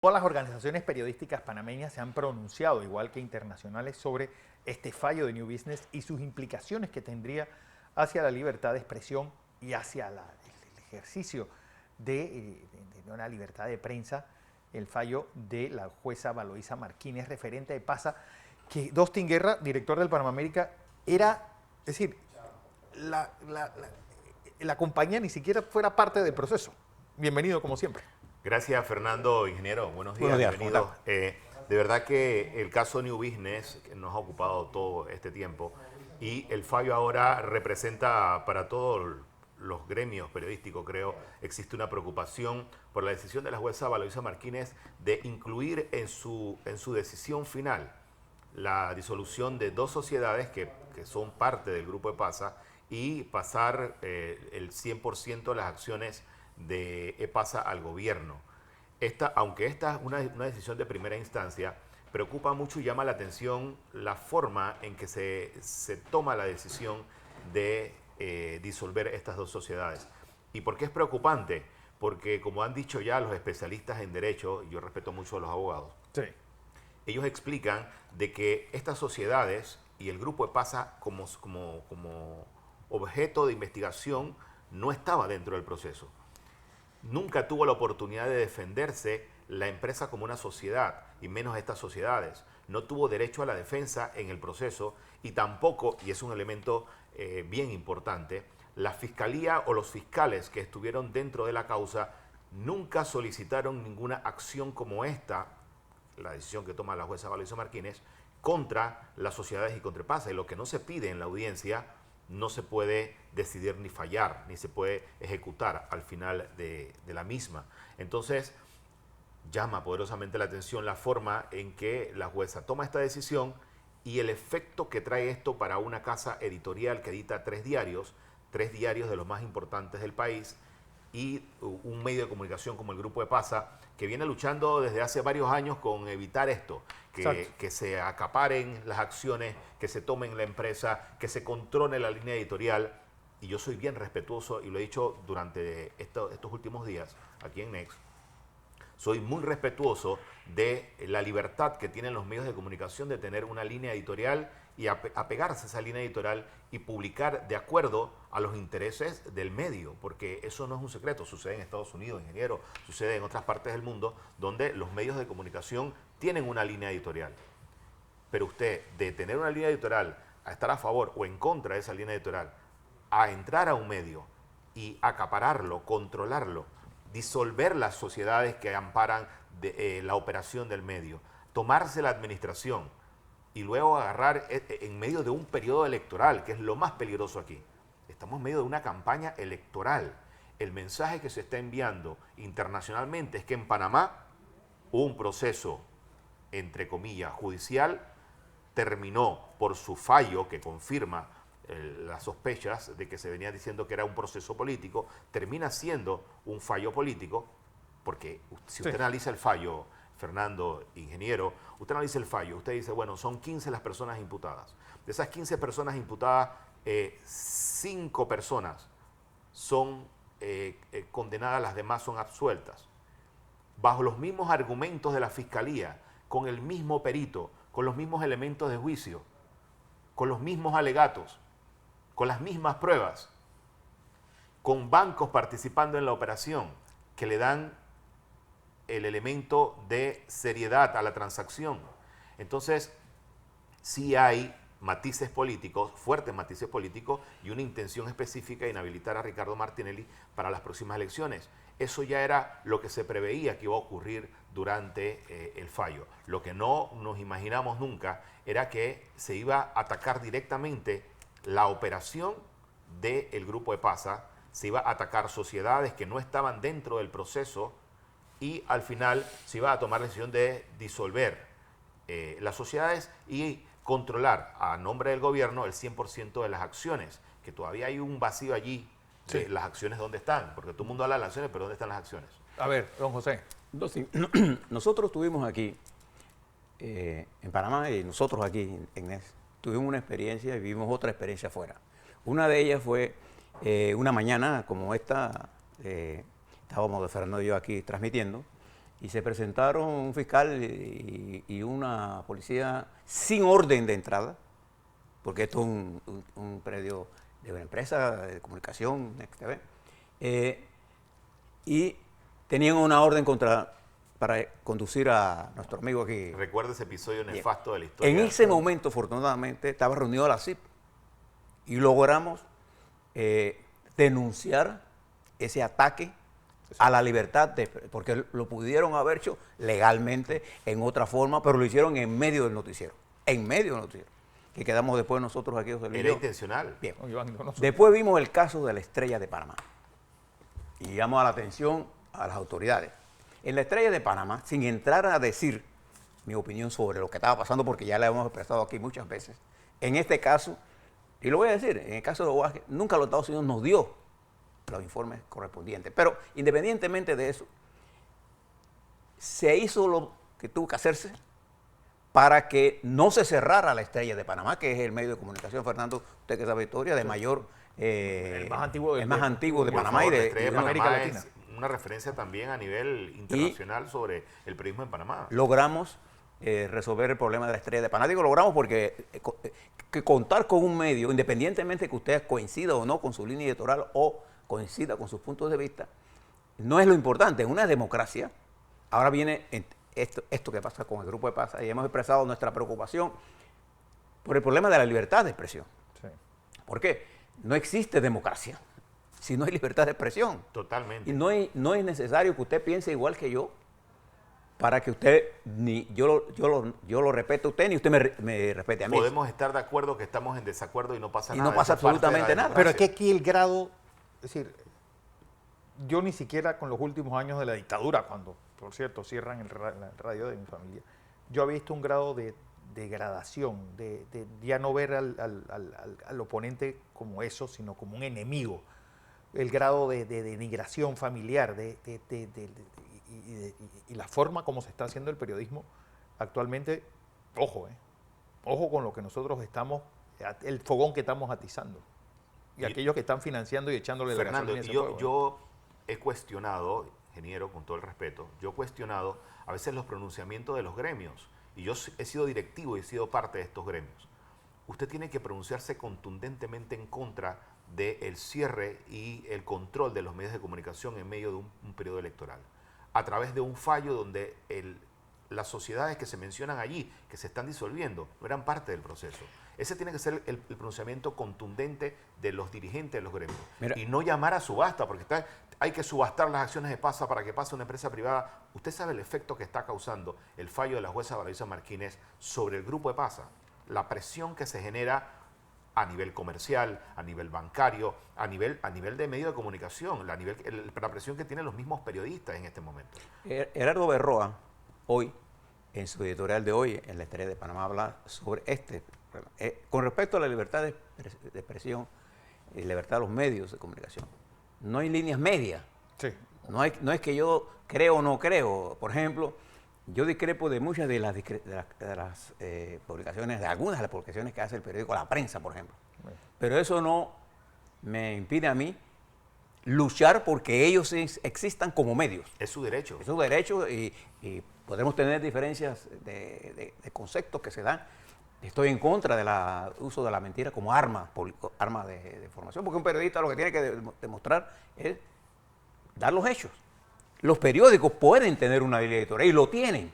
Todas las organizaciones periodísticas panameñas se han pronunciado, igual que internacionales, sobre este fallo de New Business y sus implicaciones que tendría hacia la libertad de expresión y hacia el ejercicio de una libertad de prensa. El fallo de la jueza Valoisa Martínez, referente de PASA, que Dustin Guerra, director del Panamérica, era, es decir, la compañía ni siquiera fuera parte del proceso. Bienvenido, como siempre. Gracias, Fernando, ingeniero. Buenos días, Buenos días, bienvenido. De verdad que el caso New Business nos ha ocupado todo este tiempo y el fallo ahora representa para todos los gremios periodísticos, creo, existe una preocupación por la decisión de la jueza Valoisa Martínez de incluir en su decisión final la disolución de dos sociedades que son parte del grupo de PASA y pasar el 100% de las acciones de EPASA al gobierno. Aunque esta es una decisión de primera instancia, preocupa mucho y llama la atención la forma en que se toma la decisión de disolver estas dos sociedades. ¿Y por qué es preocupante? Porque, como han dicho ya los especialistas en derecho, yo respeto mucho a los abogados, sí, ellos explican de que estas sociedades y el grupo EPASA como objeto de investigación no estaba dentro del proceso. Nunca tuvo la oportunidad de defenderse la empresa como una sociedad, y menos estas sociedades. No tuvo derecho a la defensa en el proceso y tampoco, y es un elemento bien importante, la fiscalía o los fiscales que estuvieron dentro de la causa nunca solicitaron ninguna acción como esta, la decisión que toma la jueza Valoisa Martínez, contra las sociedades y contra PASA. Y lo que no se pide en la audiencia no se puede decidir ni fallar, ni se puede ejecutar al final de la misma. Entonces, llama poderosamente la atención la forma en que la jueza toma esta decisión y el efecto que trae esto para una casa editorial que edita tres diarios de los más importantes del país, y un medio de comunicación como el Grupo de PASA, que viene luchando desde hace varios años con evitar esto, que se acaparen las acciones, que se tomen la empresa, que se controle la línea editorial. Y yo soy bien respetuoso, y lo he dicho durante estos últimos días aquí en Next, soy muy respetuoso de la libertad que tienen los medios de comunicación de tener una línea editorial y apegarse a esa línea editorial y publicar de acuerdo a los intereses del medio, porque eso no es un secreto, sucede en Estados Unidos, ingeniero, sucede en otras partes del mundo, donde los medios de comunicación tienen una línea editorial. Pero usted, de tener una línea editorial, a estar a favor o en contra de esa línea editorial, a entrar a un medio y acapararlo, controlarlo, disolver las sociedades que amparan la operación del medio, tomarse la administración y luego agarrar en medio de un periodo electoral, que es lo más peligroso aquí. Estamos en medio de una campaña electoral. El mensaje que se está enviando internacionalmente es que en Panamá un proceso, entre comillas, judicial, terminó por su fallo que confirma las sospechas de que se venía diciendo que era un proceso político, termina siendo un fallo político, porque si usted analiza el fallo, Fernando, ingeniero, usted analiza el fallo, usted dice, bueno, son 15 las personas imputadas. De esas 15 personas imputadas, 5 personas son condenadas, las demás son absueltas. Bajo los mismos argumentos de la fiscalía, con el mismo perito, con los mismos elementos de juicio, con los mismos alegatos, con las mismas pruebas, con bancos participando en la operación que le dan el elemento de seriedad a la transacción. Entonces, sí hay matices políticos, fuertes matices políticos, y una intención específica de inhabilitar a Ricardo Martinelli para las próximas elecciones. Eso ya era lo que se preveía que iba a ocurrir durante el fallo. Lo que no nos imaginamos nunca era que se iba a atacar directamente la operación del Grupo de PASA, se iba a atacar sociedades que no estaban dentro del proceso, y al final se iba a tomar la decisión de disolver las sociedades y controlar a nombre del gobierno el 100% de las acciones, que todavía hay un vacío allí de las acciones, ¿dónde están? Porque todo el mundo habla de las acciones, pero ¿dónde están las acciones? A ver, don José. Nosotros estuvimos aquí en Panamá, y nosotros aquí en NES tuvimos una experiencia y vivimos otra experiencia afuera. Una de ellas fue una mañana como esta, estábamos de Fernando y yo aquí transmitiendo, y se presentaron un fiscal y una policía sin orden de entrada, porque esto es un predio de una empresa de comunicación, NextTV, y tenían una orden para conducir a nuestro amigo aquí. Recuerda ese episodio Bien. nefasto de la historia. En ese momento, afortunadamente, estaba reunido la CIP y logramos denunciar ese ataque a la libertad, porque lo pudieron haber hecho legalmente en otra forma, pero lo hicieron en medio del noticiero. En medio del noticiero. Que quedamos después nosotros aquí. Era intencional. Bien. No, Iván, yo no sé. Después vimos el caso de la Estrella de Panamá y llamamos a la atención a las autoridades. En la Estrella de Panamá, sin entrar a decir mi opinión sobre lo que estaba pasando, porque ya la hemos expresado aquí muchas veces, en este caso, y lo voy a decir, en el caso de Oaje, nunca los Estados Unidos nos dio los informes correspondientes. Pero independientemente de eso, se hizo lo que tuvo que hacerse para que no se cerrara la Estrella de Panamá, que es el medio de comunicación, Fernando, usted que sabe historia, de mayor... el más antiguo de Por Panamá favor, y la de Estrella de América Panamá Latina. es una referencia también a nivel internacional sobre el periodismo en Panamá. Logramos resolver el problema de la Estrella de Panamá. Digo logramos porque que contar con un medio, independientemente que usted coincida o no con su línea editorial o coincida con sus puntos de vista, no es lo importante. En una democracia, ahora viene esto que pasa con el Grupo de Paz, y hemos expresado nuestra preocupación por el problema de la libertad de expresión. Sí. ¿Por qué? No existe democracia si no hay libertad de expresión. Totalmente. Y no es necesario que usted piense igual que yo para que usted, ni yo lo respete a usted, ni usted me respete a mí. Podemos estar de acuerdo que estamos en desacuerdo y no pasa Y nada. no pasa Eso es parte de la absolutamente nada. Pero es que democracia. aquí el grado, es decir, yo ni siquiera con los últimos años de la dictadura, cuando, por cierto, cierran la radio de mi familia, yo había visto un grado de degradación, de ya no ver al oponente como eso, sino como un enemigo. El grado de denigración familiar y la forma como se está haciendo el periodismo actualmente, ojo con lo que nosotros estamos, el fogón que estamos atizando. Y aquellos que están financiando y echándole la Fernando, gasolina a ese fuego. yo he cuestionado, ingeniero, con todo el respeto, yo he cuestionado a veces los pronunciamientos de los gremios. Y yo he sido directivo y he sido parte de estos gremios. Usted tiene que pronunciarse contundentemente en contra del cierre y el control de los medios de comunicación en medio de un periodo electoral. A través de un fallo donde las sociedades que se mencionan allí, que se están disolviendo, no eran parte del proceso. Ese tiene que ser el pronunciamiento contundente de los dirigentes de los gremios. Mira. Y no llamar a subasta, porque hay que subastar las acciones de PASA para que pase una empresa privada. Usted sabe el efecto que está causando el fallo de la jueza Valoisa Martínez sobre el Grupo de PASA. La presión que se genera a nivel comercial, a nivel bancario, a nivel de medio de comunicación, la presión que tienen los mismos periodistas en este momento. Gerardo Berroa, hoy, en su editorial de hoy, en la Estrella de Panamá, habla sobre este problema. Con respecto a la libertad de expresión y libertad de los medios de comunicación, no hay líneas medias. Sí. No es que yo creo o no creo. Por ejemplo, yo discrepo de muchas de las publicaciones, de algunas de las publicaciones que hace el periódico La Prensa, por ejemplo. Pero eso no me impide a mí luchar porque ellos existan como medios. Es su derecho. Es su derecho y podemos tener diferencias de conceptos que se dan. Estoy en contra del uso de la mentira como arma de información, porque un periodista lo que tiene que demostrar es dar los hechos. Los periódicos pueden tener una línea editorial y lo tienen.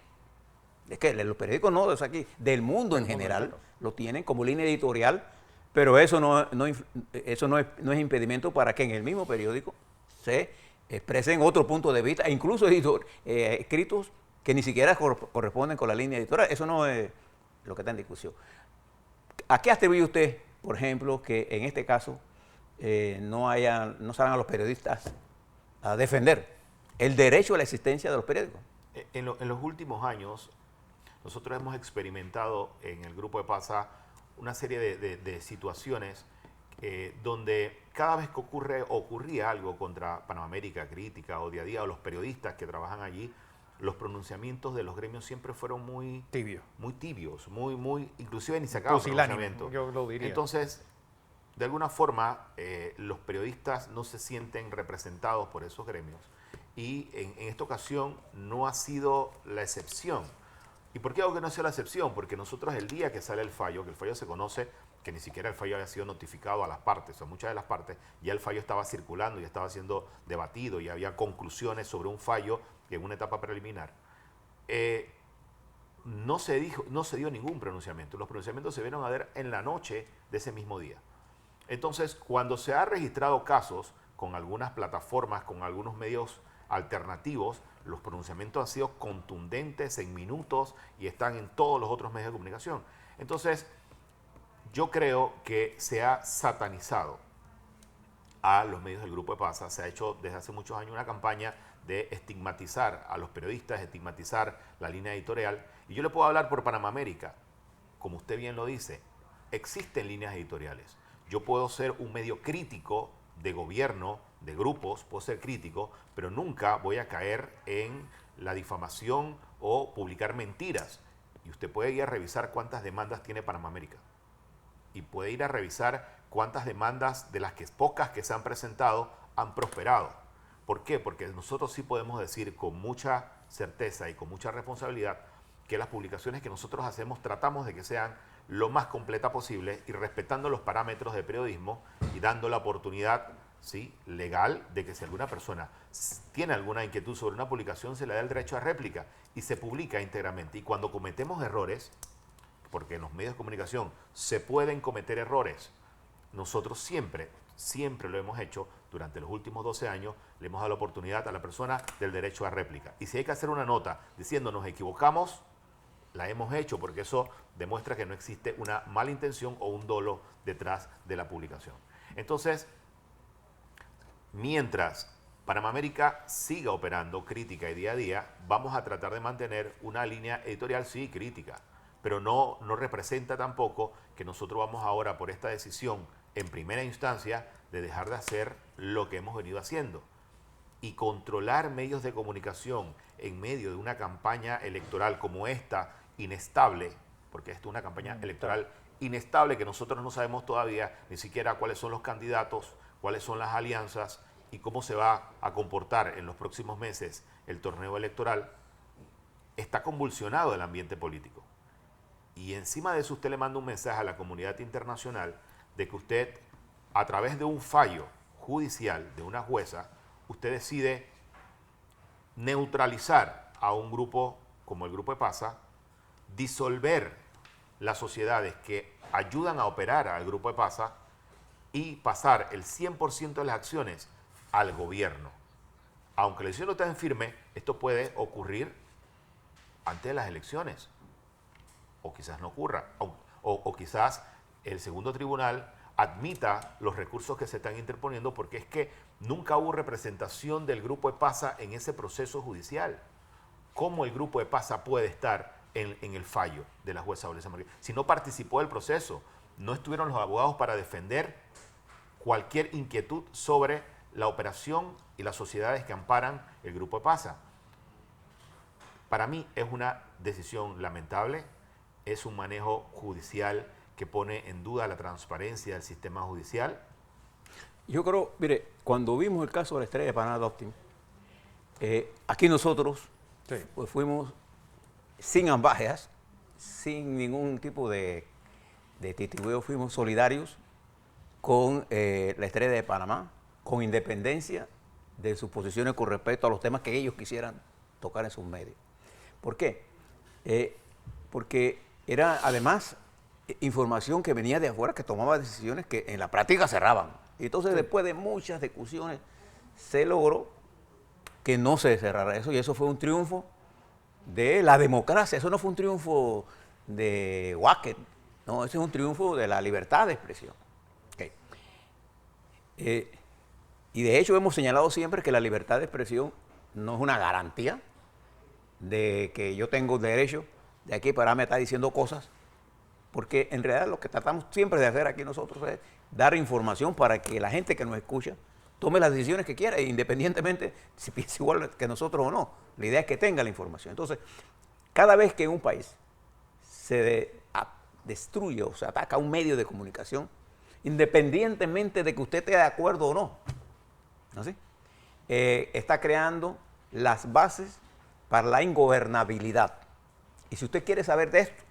Es que los periódicos no, es aquí, del mundo en general, lo tienen como línea editorial, pero eso no es impedimento para que en el mismo periódico se expresen otro punto de vista, e incluso escritos que ni siquiera corresponden con la línea editorial. Eso no es lo que está en discusión. ¿A qué atribuye usted, por ejemplo, que en este caso no salgan los periodistas a defender el derecho a la existencia de los periódicos? En los últimos años, nosotros hemos experimentado en el Grupo de PASA una serie de situaciones donde cada vez que ocurría algo contra Panamérica, Crítica o Día a Día, o los periodistas que trabajan allí, los pronunciamientos de los gremios siempre fueron muy tibios, inclusive ni sacaban pronunciamiento. Yo lo diría. Entonces, de alguna forma, los periodistas no se sienten representados por esos gremios y en esta ocasión no ha sido la excepción. ¿Y por qué hago que no sea la excepción? Porque nosotros el día que sale el fallo, que el fallo se conoce, que ni siquiera el fallo había sido notificado a las partes, o a muchas de las partes, ya el fallo estaba circulando, ya estaba siendo debatido, y había conclusiones sobre un fallo en una etapa preliminar. No se dio ningún pronunciamiento. Los pronunciamientos se vieron a ver en la noche de ese mismo día. Entonces, cuando se han registrado casos con algunas plataformas, con algunos medios alternativos, los pronunciamientos han sido contundentes en minutos y están en todos los otros medios de comunicación. Entonces, yo creo que se ha satanizado a los medios del Grupo EPASA. Se ha hecho desde hace muchos años una campaña de estigmatizar a los periodistas, estigmatizar la línea editorial. Y yo le puedo hablar por Panamá América. Como usted bien lo dice, existen líneas editoriales. Yo puedo ser un medio crítico de gobierno, de grupos, puedo ser crítico, pero nunca voy a caer en la difamación o publicar mentiras. Y usted puede ir a revisar cuántas demandas tiene Panamá América. Y puede ir a revisar cuántas demandas de las que pocas que se han presentado han prosperado. ¿Por qué? Porque nosotros sí podemos decir con mucha certeza y con mucha responsabilidad que las publicaciones que nosotros hacemos tratamos de que sean lo más completa posible y respetando los parámetros de periodismo y dando la oportunidad, ¿sí?, legal de que si alguna persona tiene alguna inquietud sobre una publicación se le da el derecho a réplica y se publica íntegramente. Y cuando cometemos errores, porque en los medios de comunicación se pueden cometer errores, nosotros siempre lo hemos hecho durante los últimos 12 años, le hemos dado la oportunidad a la persona del derecho a réplica. Y si hay que hacer una nota diciendo nos equivocamos, la hemos hecho porque eso demuestra que no existe una mala intención o un dolo detrás de la publicación. Entonces, mientras Panamá América siga operando crítica y día a día, vamos a tratar de mantener una línea editorial, sí, crítica, pero no representa tampoco que nosotros vamos ahora por esta decisión en primera instancia de dejar de hacer lo que hemos venido haciendo. Y controlar medios de comunicación en medio de una campaña electoral como esta, inestable, porque esta es una campaña electoral inestable que nosotros no sabemos todavía ni siquiera cuáles son los candidatos, cuáles son las alianzas y cómo se va a comportar en los próximos meses el torneo electoral, está convulsionado el ambiente político. Y encima de eso usted le manda un mensaje a la comunidad internacional de que usted, a través de un fallo judicial de una jueza, usted decide neutralizar a un grupo como el Grupo EPASA, disolver las sociedades que ayudan a operar al Grupo EPASA y pasar el 100% de las acciones al gobierno. Aunque la decisión no está en firme, esto puede ocurrir antes de las elecciones. O quizás no ocurra. O quizás el segundo tribunal admita los recursos que se están interponiendo porque es que nunca hubo representación del Grupo EPASA en ese proceso judicial. ¿Cómo el Grupo EPASA puede estar en el fallo de la jueza Olesa Martínez? Si no participó del proceso, no estuvieron los abogados para defender cualquier inquietud sobre la operación y las sociedades que amparan el Grupo EPASA. Para mí es una decisión lamentable, es un manejo judicial que pone en duda la transparencia del sistema judicial. Yo creo, mire, cuando vimos el caso de la Estrella de Panamá Doctrine, aquí nosotros pues fuimos sin ambajes, sin ningún tipo de titubeo, fuimos solidarios con la Estrella de Panamá, con independencia de sus posiciones con respecto a los temas que ellos quisieran tocar en sus medios. ¿Por qué? Porque era además información que venía de afuera, que tomaba decisiones que en la práctica cerraban. Y entonces después de muchas discusiones se logró que no se cerrara eso, y eso fue un triunfo de la democracia. Eso no fue un triunfo de Wacker, no, ese es un triunfo de la libertad de expresión. Okay. Y de hecho hemos señalado siempre que la libertad de expresión no es una garantía de que yo tengo derecho de aquí para me estar diciendo cosas, porque en realidad lo que tratamos siempre de hacer aquí nosotros es dar información para que la gente que nos escucha tome las decisiones que quiera, independientemente si piensa igual que nosotros o no. La idea es que tenga la información. Entonces, cada vez que en un país se destruye o se ataca un medio de comunicación, independientemente de que usted esté de acuerdo o no, ¿no? ¿Sí? Está creando las bases para la ingobernabilidad. Y si usted quiere saber de esto,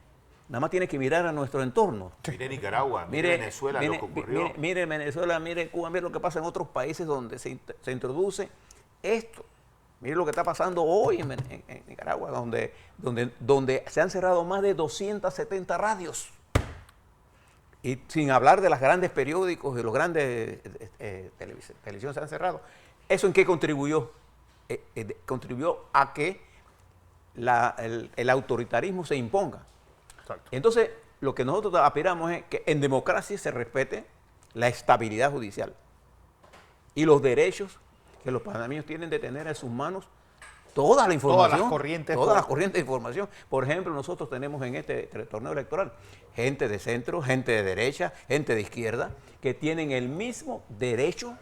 nada más tiene que mirar a nuestro entorno. Mire Nicaragua, mire Venezuela, lo que ocurrió. Mire Venezuela, mire Cuba, mire lo que pasa en otros países donde se introduce esto. Mire lo que está pasando hoy en Nicaragua, donde se han cerrado más de 270 radios. Y sin hablar de los grandes periódicos y los grandes televisiones se han cerrado. ¿Eso en qué contribuyó? Contribuyó a que el autoritarismo se imponga. Exacto. Entonces, lo que nosotros aspiramos es que en democracia se respete la estabilidad judicial y los derechos que los panameños tienen de tener en sus manos toda la información. Todas las corrientes de información. Por ejemplo, nosotros tenemos en este torneo electoral gente de centro, gente de derecha, gente de izquierda, que tienen el mismo derecho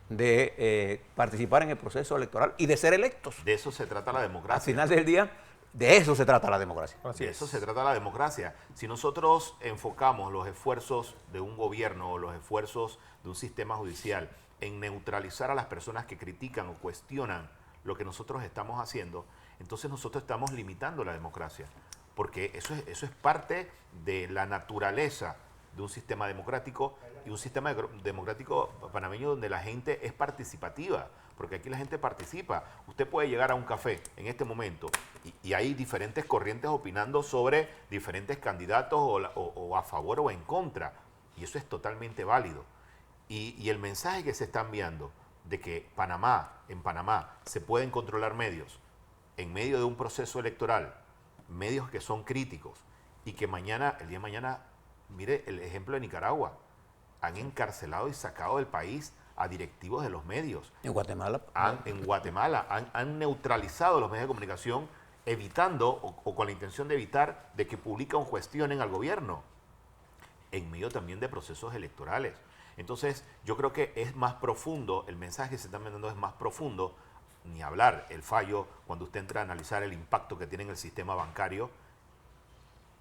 de participar en el proceso electoral y de ser electos. De eso se trata la democracia. Al final del día, de eso se trata la democracia. De eso se trata la democracia. Si nosotros enfocamos los esfuerzos de un gobierno o los esfuerzos de un sistema judicial en neutralizar a las personas que critican o cuestionan lo que nosotros estamos haciendo, entonces nosotros estamos limitando la democracia. Porque eso es parte de la naturaleza de un sistema democrático y un sistema democrático panameño donde la gente es participativa, porque aquí la gente participa. Usted puede llegar a un café en este momento y hay diferentes corrientes opinando sobre diferentes candidatos o a favor o en contra, y eso es totalmente válido. Y el mensaje que se está enviando de que en Panamá se pueden controlar medios en medio de un proceso electoral, medios que son críticos, y que el día de mañana, mire el ejemplo de Nicaragua, han encarcelado y sacado del país a directivos de los medios. En Guatemala. En Guatemala han neutralizado los medios de comunicación, evitando o con la intención de evitar de que publiquen o cuestionen al gobierno, en medio también de procesos electorales. Entonces, yo creo que es más profundo, el mensaje que se está mandando es más profundo, ni hablar el fallo cuando usted entra a analizar el impacto que tiene en el sistema bancario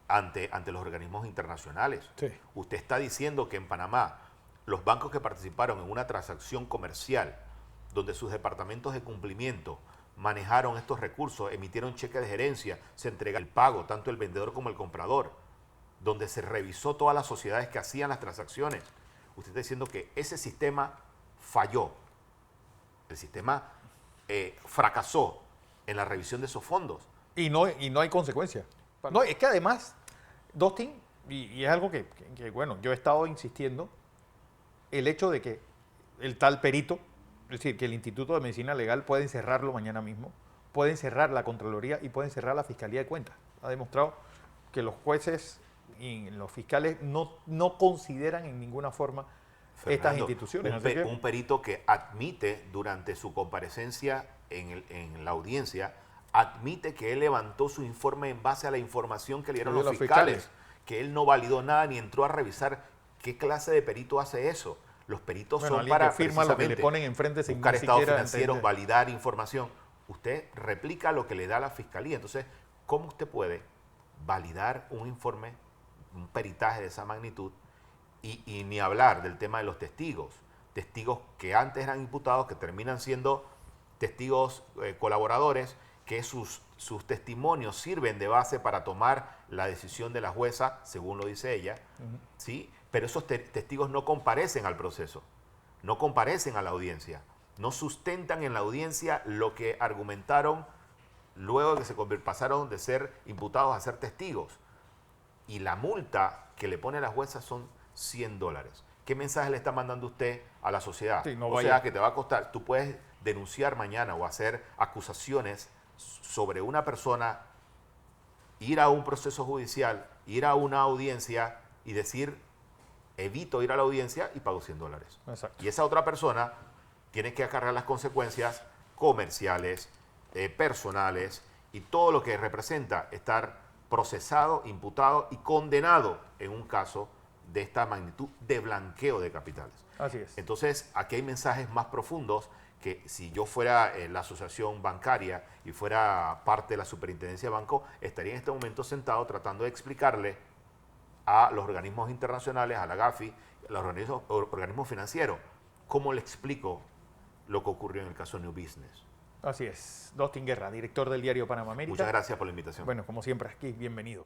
ante los organismos internacionales. Sí. Usted está diciendo que en Panamá los bancos que participaron en una transacción comercial donde sus departamentos de cumplimiento manejaron estos recursos, emitieron cheques de gerencia, se entrega el pago, tanto el vendedor como el comprador, donde se revisó todas las sociedades que hacían las transacciones. Usted está diciendo que ese sistema falló. El sistema fracasó en la revisión de esos fondos. Y no hay consecuencia. No, es que además, Dustin, y es algo que, bueno, yo he estado insistiendo, el hecho de que el tal perito, es decir, que el Instituto de Medicina Legal puede encerrarlo mañana mismo, puede encerrar la Contraloría y puede encerrar la Fiscalía de Cuentas. Ha demostrado que los jueces y los fiscales no consideran en ninguna forma estas instituciones. Un perito que admite durante su comparecencia en la audiencia, admite que él levantó su informe en base a la información que le dieron los fiscales, que él no validó nada ni entró a revisar qué clase de perito hace eso. Los peritos son para firma lo que le ponen enfrente sin buscar estados financieros, entender. validar información. Usted replica lo que le da la fiscalía. Entonces, ¿cómo usted puede validar un informe, un peritaje de esa magnitud? Y ni hablar del tema de los testigos. Testigos que antes eran imputados, que terminan siendo testigos colaboradores, que sus testimonios sirven de base para tomar la decisión de la jueza, según lo dice ella, ¿sí? Pero esos testigos no comparecen al proceso, no comparecen a la audiencia, no sustentan en la audiencia lo que argumentaron luego de que se pasaron de ser imputados a ser testigos. Y la multa que le pone la jueza son $100. ¿Qué mensaje le está mandando usted a la sociedad? Sí, o sea, que te va a costar, tú puedes denunciar mañana o hacer acusaciones sobre una persona, ir a un proceso judicial, ir a una audiencia y decir, evito ir a la audiencia y pago $100. Exacto. Y esa otra persona tiene que acarrear las consecuencias comerciales, personales y todo lo que representa estar procesado, imputado y condenado en un caso de esta magnitud de blanqueo de capitales. Así es. Entonces, aquí hay mensajes más profundos que si yo fuera la asociación bancaria y fuera parte de la superintendencia de banco, estaría en este momento sentado tratando de explicarle a los organismos internacionales, a la GAFI, a los organismos financieros, cómo le explico lo que ocurrió en el caso New Business. Así es. Dostin Guerra, director del diario Panamá América. Muchas gracias por la invitación. Bueno, como siempre aquí, bienvenido.